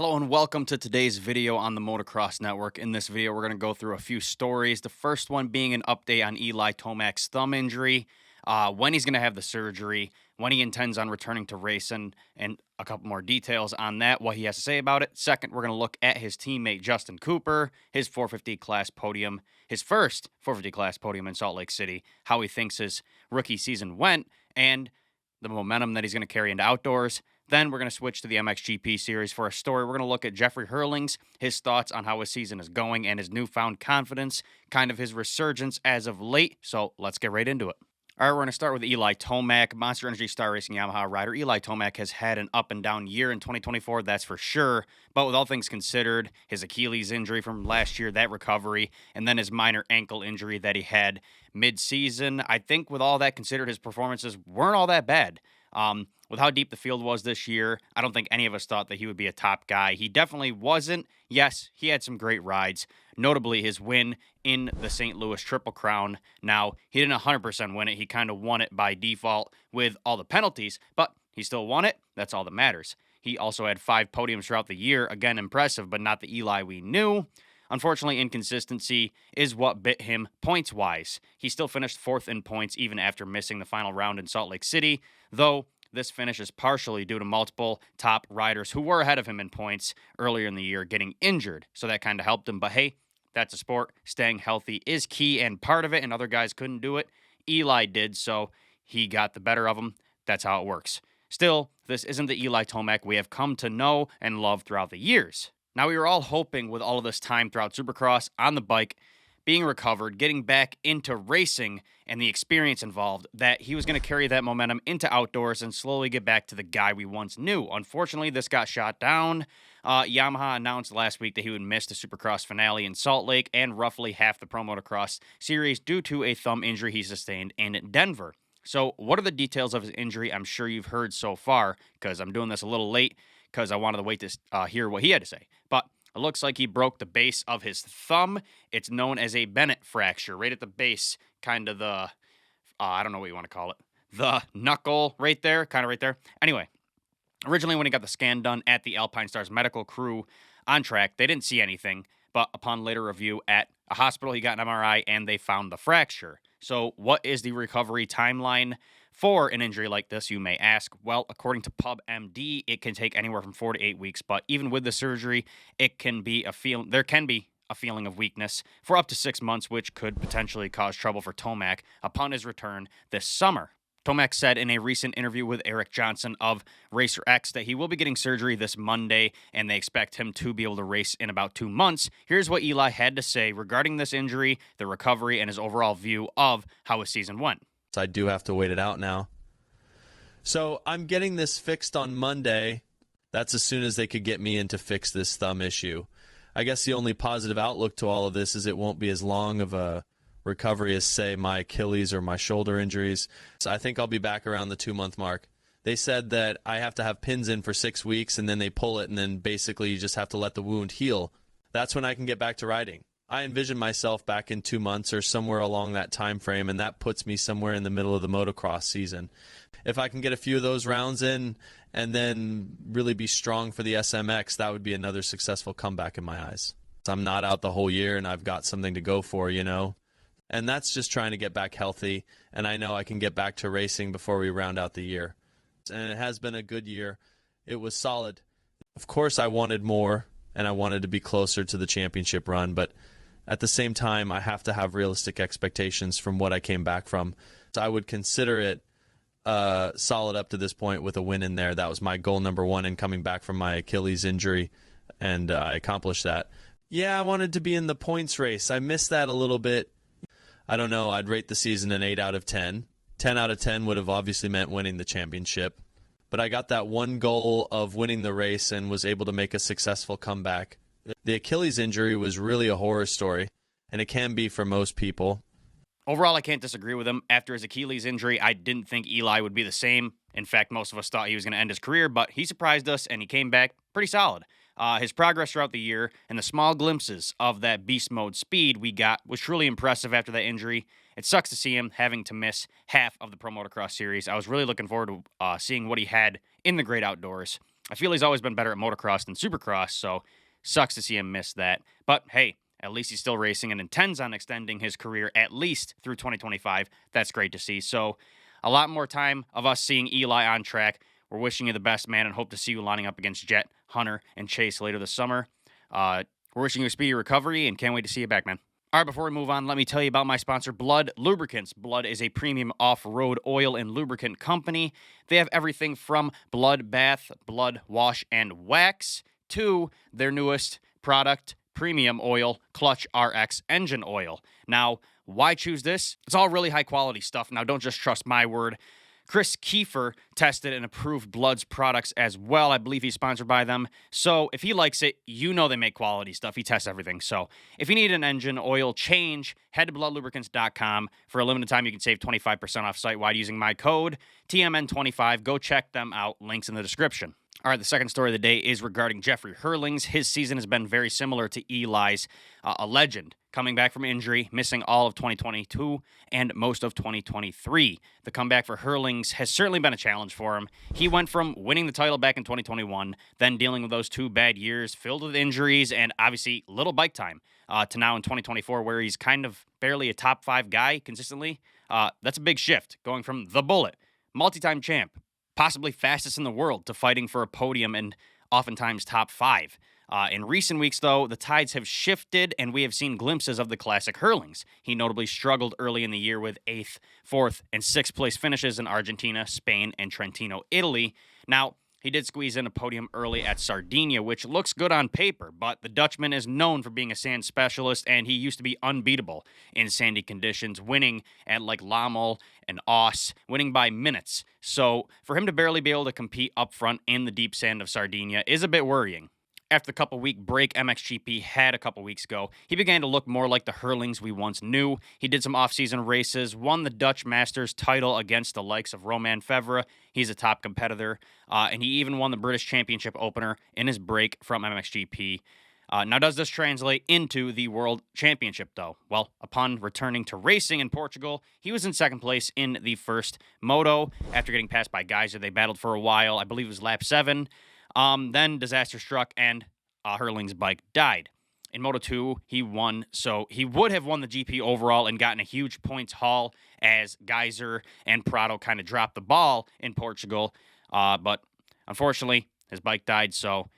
Hello and welcome to today's video on the Motocross Network. In this video, we're going to go through a few stories. The first one being an update on Eli Tomac's thumb injury, when he's going to have the surgery, when he intends on returning to racing, and a couple more details on that, what he has to say about it. Second, we're going to look at his teammate Justin Cooper, his 450 class podium, his first 450 class podium in Salt Lake City, how he thinks his rookie season went, and the momentum that he's going to carry into outdoors. Then we're going to switch to the MXGP series for a story. We're going to look at Jeffrey Herlings, his thoughts on how his season is going and his newfound confidence, kind of his resurgence as of late. So let's get right into it. All right, we're going to start with Eli Tomac, Monster Energy Star Racing Yamaha rider. Eli Tomac has had an up and down year in 2024, that's for sure. But with all things considered, his Achilles injury from last year, that recovery, and then his minor ankle injury that he had mid-season, I think with all that considered, his performances weren't all that bad. With how deep the field was this year, I don't think any of us thought that he would be a top guy. He definitely wasn't. Yes, he had some great rides, notably his win in the St. Louis Triple Crown. Now, he didn't 100% win it. He kind of won it by default with all the penalties, but he still won it. That's all that matters. He also had 5 podiums throughout the year. Again, impressive, but not the Eli we knew. Unfortunately, inconsistency is what bit him points-wise. He still finished 4th in points even after missing the final round in Salt Lake City, though this finish is partially due to multiple top riders who were ahead of him in points earlier in the year getting injured. So that kind of helped him. But hey, that's a sport. Staying healthy is key and part of it, and other guys couldn't do it. Eli did, so he got the better of him. That's how it works. Still, this isn't the Eli Tomac we have come to know and love throughout the years. Now, we were all hoping with all of this time throughout Supercross, on the bike, being recovered, getting back into racing, and the experience involved, that he was going to carry that momentum into outdoors and slowly get back to the guy we once knew. Unfortunately, this got shot down. Yamaha announced last week that he would miss the Supercross finale in Salt Lake and roughly half the Pro Motocross series due to a thumb injury he sustained in Denver. So what are the details of his injury? I'm sure you've heard so far, because I'm doing this a little late because I wanted to wait to hear what he had to say. But it looks like he broke the base of his thumb. It's known as a Bennett fracture, right at the base, kind of the, I don't know what you want to call it, the knuckle right there, kind of right there. Anyway, originally when he got the scan done at the Alpine Stars medical crew on track, they didn't see anything, but upon later review at a hospital, he got an MRI and they found the fracture. So what is the recovery timeline for an injury like this, you may ask? Well, according to PubMD, it can take anywhere from 4 to 8 weeks, but even with the surgery, there can be a feeling of weakness for up to 6 months, which could potentially cause trouble for Tomac upon his return this summer. Tomac said in a recent interview with Eric Johnson of Racer X that he will be getting surgery this Monday, and they expect him to be able to race in about 2 months. Here's what Eli had to say regarding this injury, the recovery, and his overall view of how his season went. I do have to wait it out now. So I'm getting this fixed on Monday. That's as soon as they could get me in to fix this thumb issue. I guess the only positive outlook to all of this is it won't be as long of a recovery as, say, my Achilles or my shoulder injuries. So I think I'll be back around the 2-month mark. They said that I have to have pins in for 6 weeks, and then they pull it, and then basically you just have to let the wound heal. That's when I can get back to riding. I envision myself back in 2 months or somewhere along that time frame, and that puts me somewhere in the middle of the motocross season. If I can get a few of those rounds in and then really be strong for the SMX, that would be another successful comeback in my eyes. I'm not out the whole year, and I've got something to go for, you know. And that's just trying to get back healthy, and I know I can get back to racing before we round out the year. And it has been a good year. It was solid. Of course, I wanted more, and I wanted to be closer to the championship run, but at the same time, I have to have realistic expectations from what I came back from. So I would consider it solid up to this point with a win in there. That was my goal number 1 in coming back from my Achilles injury, and I accomplished that. Yeah, I wanted to be in the points race. I missed that a little bit. I don't know. I'd rate the season an 8 out of 10. 10 out of 10 would have obviously meant winning the championship. But I got that one goal of winning the race and was able to make a successful comeback. The Achilles injury was really a horror story, and it can be for most people. Overall, I can't disagree with him. After his Achilles injury, I didn't think Eli would be the same. In fact, most of us thought he was going to end his career, but he surprised us, and he came back pretty solid. His progress throughout the year and the small glimpses of that beast mode speed we got was truly impressive after that injury. It sucks to see him having to miss half of the Pro Motocross series. I was really looking forward to seeing what he had in the great outdoors. I feel he's always been better at motocross than supercross, so sucks to see him miss that. But hey, at least he's still racing and intends on extending his career at least through 2025. That's great to see. So a lot more time of us seeing Eli on track. We're wishing you the best, man, and hope to see you lining up against Jett, Hunter, and Chase later this summer. We're wishing you a speedy recovery and can't wait to see you back, man. All right, before we move on, let me tell you about my sponsor, Blood Lubricants. Blood is a premium off-road oil and lubricant company. They have everything from blood bath, blood wash, and wax to their newest product, premium oil, Clutch RX engine oil. Now, why choose this? It's all really high-quality stuff. Now, don't just trust my word. Chris Kiefer tested and approved Blood's products as well. I believe he's sponsored by them. So if he likes it, you know they make quality stuff. He tests everything. So if you need an engine oil change, head to bloodlubricants.com. For a limited time, you can save 25% off site-wide using my code, TMN25. Go check them out. Links in the description. All right, the second story of the day is regarding Jeffrey Herlings. His season has been very similar to Eli's, a legend, coming back from injury, missing all of 2022 and most of 2023. The comeback for Herlings has certainly been a challenge for him. He went from winning the title back in 2021, then dealing with those 2 bad years filled with injuries and obviously little bike time, to now in 2024 where he's kind of barely a top 5 guy consistently. That's a big shift, going from the Bullet, multi-time champ, possibly fastest in the world, to fighting for a podium and oftentimes top 5. In recent weeks, though, the tides have shifted, and we have seen glimpses of the classic Herlings. He notably struggled early in the year with 8th, 4th, and 6th place finishes in Argentina, Spain, and Trentino, Italy. Now, he did squeeze in a podium early at Sardinia, which looks good on paper, but the Dutchman is known for being a sand specialist, and he used to be unbeatable in sandy conditions, winning at like Lommel and Oss, winning by minutes. So for him to barely be able to compete up front in the deep sand of Sardinia is a bit worrying. After the couple-week break MXGP had a couple weeks ago, he began to look more like the Herlings we once knew. He did some off-season races, won the Dutch Masters title against the likes of Romain Fevre. He's a top competitor, and he even won the British Championship opener in his break from MXGP. Now, does this translate into the World Championship, though? Well, upon returning to racing in Portugal, he was in second place in the first moto. After getting passed by Geyser, they battled for a while. I believe it was lap 7. Then disaster struck and Herlings' bike died. In Moto 2, he won, so he would have won the GP overall and gotten a huge points haul as Geyser and Prado kind of dropped the ball in Portugal. But unfortunately, his bike died, so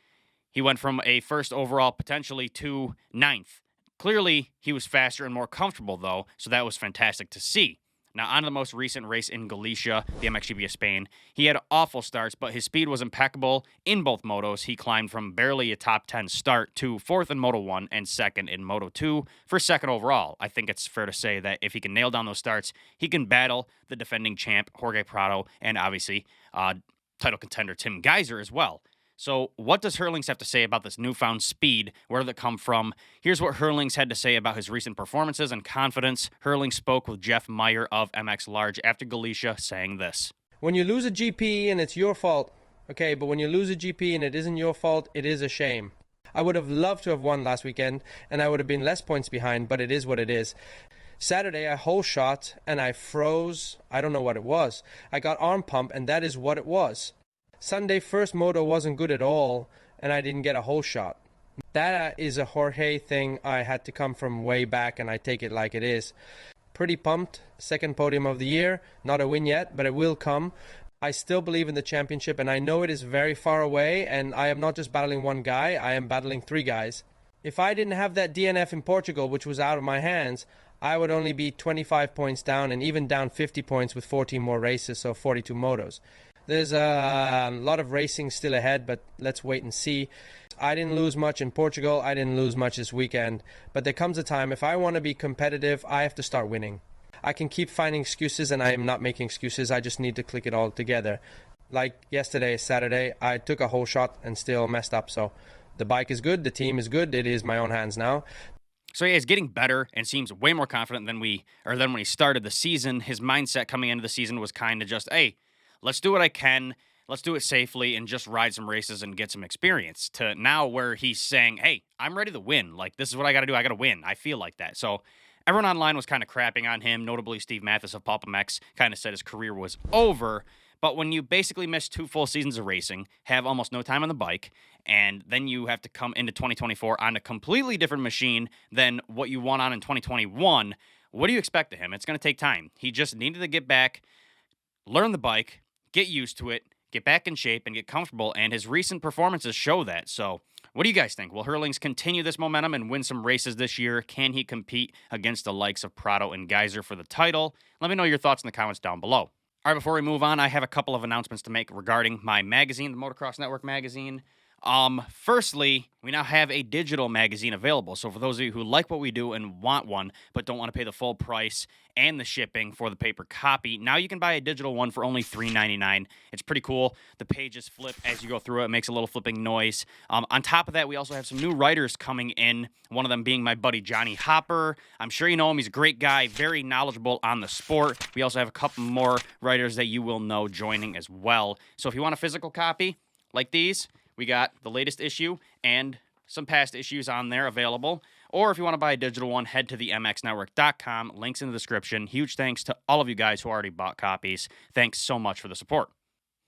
he went from a first overall potentially to 9th. Clearly, he was faster and more comfortable, though, so that was fantastic to see. Now, on to the most recent race in Galicia, the MXGP of Spain. He had awful starts, but his speed was impeccable in both motos. He climbed from barely a top 10 start to 4th in Moto 1 and 2nd in Moto 2 for 2nd overall. I think it's fair to say that if he can nail down those starts, he can battle the defending champ, Jorge Prado, and obviously title contender Tim Geyser as well. So what does Herlings have to say about this newfound speed? Where did it come from? Here's what Herlings had to say about his recent performances and confidence. Herlings spoke with Jeff Meyer of MX Large after Galicia, saying this. When you lose a GP and it's your fault, okay, but when you lose a GP and it isn't your fault, it is a shame. I would have loved to have won last weekend, and I would have been less points behind, but it is what it is. Saturday, I holeshot, and I froze. I don't know what it was. I got arm pump, and that is what it was. Sunday, first moto wasn't good at all, and I didn't get a holeshot. That is a Jorge thing. I had to come from way back, and I take it like it is. Pretty pumped. Second podium of the year. Not a win yet, but it will come. I still believe in the championship, and I know it is very far away, and I am not just battling one guy. I am battling 3 guys. If I didn't have that DNF in Portugal, which was out of my hands, I would only be 25 points down and even down 50 points with 14 more races, so 42 motos. There's a lot of racing still ahead, but let's wait and see. I didn't lose much in Portugal. I didn't lose much this weekend. But there comes a time, if I want to be competitive, I have to start winning. I can keep finding excuses, and I am not making excuses. I just need to click it all together. Like yesterday, Saturday, I took a whole shot and still messed up. So the bike is good. The team is good. It is my own hands now. So yeah, he's getting better and seems way more confident than when he started the season. His mindset coming into the season was kind of just, hey, let's do what I can. Let's do it safely and just ride some races and get some experience. To now where he's saying, hey, I'm ready to win. Like, this is what I got to do. I got to win. I feel like that. So everyone online was kind of crapping on him. Notably, Steve Mathis of Pulp MX kind of said his career was over. But when you basically miss 2 full seasons of racing, have almost no time on the bike, and then you have to come into 2024 on a completely different machine than what you won on in 2021, what do you expect of him? It's going to take time. He just needed to get back, learn the bike, get used to it, get back in shape, and get comfortable, and his recent performances show that. So what do you guys think? Will Herlings continue this momentum and win some races this year? Can he compete against the likes of Prado and Geyser for the title? Let me know your thoughts in the comments down below. All right, before we move on, I have a couple of announcements to make regarding my magazine, the Motocross Network magazine. Firstly, we now have a digital magazine available. So for those of you who like what we do and want one, but don't want to pay the full price and the shipping for the paper copy, now you can buy a digital one for only $3.99. It's pretty cool. The pages flip as you go through it. It makes a little flipping noise. On top of that, we also have some new writers coming in, one of them being my buddy Johnny Hopper. I'm sure you know him. He's a great guy, very knowledgeable on the sport. We also have a couple more writers that you will know joining as well. So if you want a physical copy like these, we got the latest issue and some past issues on there available. Or if you want to buy a digital one, head to the mxnetwork.com. Links in the description. Huge thanks to all of you guys who already bought copies. Thanks so much for the support.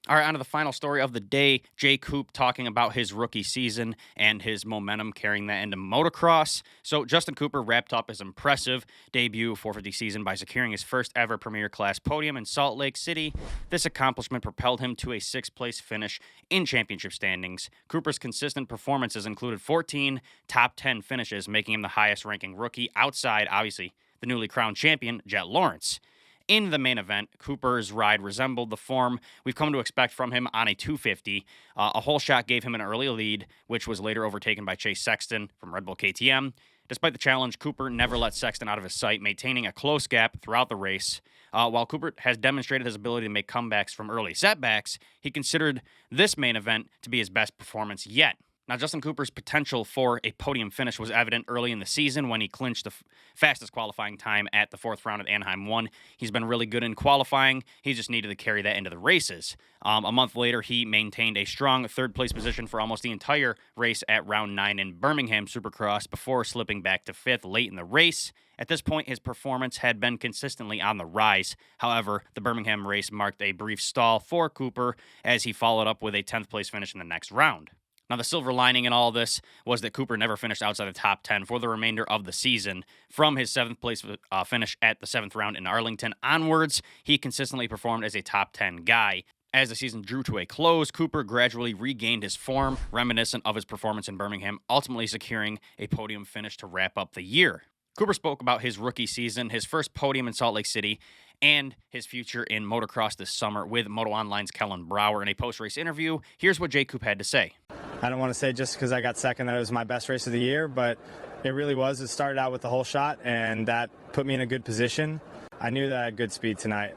All right, on to the final story of the day. Coop talking about his rookie season and his momentum carrying that into motocross. So Justin Cooper wrapped up his impressive debut 450 season by securing his first ever Premier Class podium in Salt Lake City. This accomplishment propelled him to a 6th place finish in championship standings. Cooper's consistent performances included 14 top 10 finishes, making him the highest ranking rookie outside, obviously, the newly crowned champion, Jett Lawrence. In the main event, Cooper's ride resembled the form we've come to expect from him on a 250. A hole shot gave him an early lead, which was later overtaken by Chase Sexton from Red Bull KTM. Despite the challenge, Cooper never let Sexton out of his sight, maintaining a close gap throughout the race. While Cooper has demonstrated his ability to make comebacks from early setbacks, he considered this main event to be his best performance yet. Now, Justin Cooper's potential for a podium finish was evident early in the season when he clinched the fastest qualifying time at the 4th round at Anaheim 1. He's been really good in qualifying. He just needed to carry that into the races. A month later, he maintained a strong 3rd place position for almost the entire race at round 9 in Birmingham Supercross before slipping back to 5th late in the race. At this point, his performance had been consistently on the rise. However, the Birmingham race marked a brief stall for Cooper as he followed up with a 10th place finish in the next round. Now, the silver lining in all of this was that Cooper never finished outside the top 10 for the remainder of the season. From his 7th place finish at the 7th round in Arlington onwards, he consistently performed as a top 10 guy. As the season drew to a close, Cooper gradually regained his form, reminiscent of his performance in Birmingham, ultimately securing a podium finish to wrap up the year. Cooper spoke about his rookie season, his first podium in Salt Lake City, and his future in motocross this summer with Moto Online's Kellen Brower in a post-race interview. Here's what Coop had to say. I don't want to say just because I got second that it was my best race of the year, but it really was. It started out with the whole shot, and that put me in a good position. I knew that I had good speed tonight.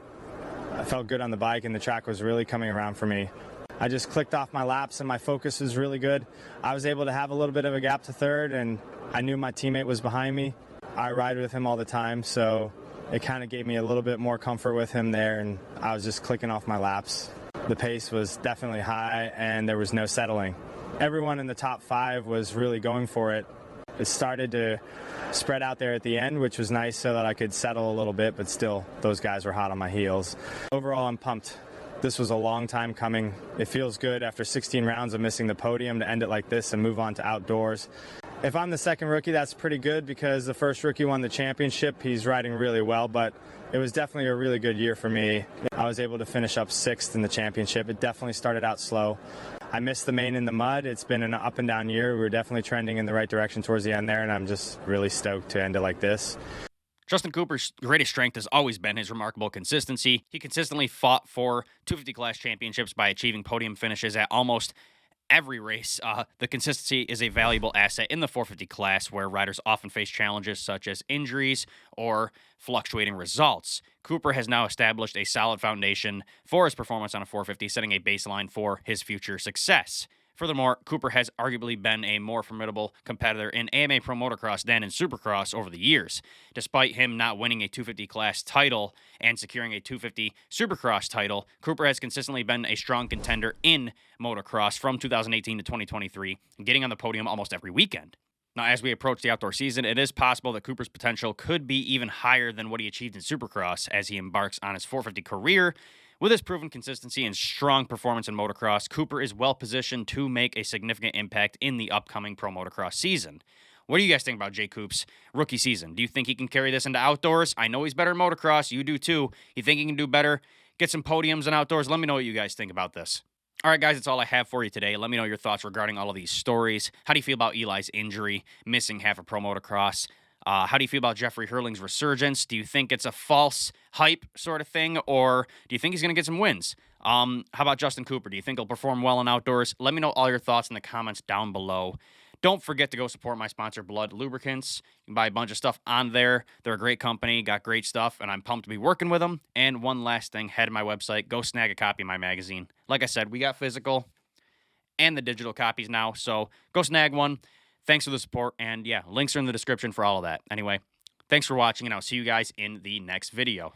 I felt good on the bike, and the track was really coming around for me. I just clicked off my laps, and my focus was really good. I was able to have a little bit of a gap to 3rd, and I knew my teammate was behind me. I ride with him all the time, so it kind of gave me a little bit more comfort with him there, and I was just clicking off my laps. The pace was definitely high, and there was no settling. Everyone in the top 5 was really going for it. It started to spread out there at the end, which was nice so that I could settle a little bit, but still, those guys were hot on my heels. Overall, I'm pumped. This was a long time coming. It feels good after 16 rounds of missing the podium to end it like this and move on to outdoors. If I'm the second rookie, that's pretty good because the first rookie won the championship. He's riding really well, but it was definitely a really good year for me. I was able to finish up 6th in the championship. It definitely started out slow. I missed the main in the mud. It's been an up and down year. We were definitely trending in the right direction towards the end there, and I'm just really stoked to end it like this. Justin Cooper's greatest strength has always been his remarkable consistency. He consistently fought for 250 class championships by achieving podium finishes at almost every race. The consistency is a valuable asset in the 450 class where riders often face challenges such as injuries or fluctuating results. Cooper has now established a solid foundation for his performance on a 450, setting a baseline for his future success. Furthermore, Cooper has arguably been a more formidable competitor in AMA Pro Motocross than in Supercross over the years. Despite him not winning a 250 class title and securing a 250 Supercross title, Cooper has consistently been a strong contender in motocross from 2018 to 2023, getting on the podium almost every weekend. Now, as we approach the outdoor season, it is possible that Cooper's potential could be even higher than what he achieved in Supercross as he embarks on his 450 career, With his proven consistency and strong performance in motocross, Cooper is well positioned to make a significant impact in the upcoming pro motocross season. What do you guys think about Jay Coop's rookie season? Do you think he can carry this into outdoors? I know he's better in motocross. You do too. You think he can do better? Get some podiums in outdoors? Let me know what you guys think about this. All right, guys, that's all I have for you today. Let me know your thoughts regarding all of these stories. How do you feel about Eli's injury, missing half of pro motocross? How do you feel about Jeffrey Herlings' resurgence? Do you think it's a false hype sort of thing, or do you think he's going to get some wins? How about Justin Cooper? Do you think he'll perform well in outdoors? Let me know all your thoughts in the comments down below. Don't forget to go support my sponsor, Blood Lubricants. You can buy a bunch of stuff on there. They're a great company, got great stuff, and I'm pumped to be working with them. And one last thing, head to my website, go snag a copy of my magazine. Like I said, we got physical and the digital copies now, so go snag one. Thanks for the support, and yeah, links are in the description for all of that. Anyway, thanks for watching, and I'll see you guys in the next video.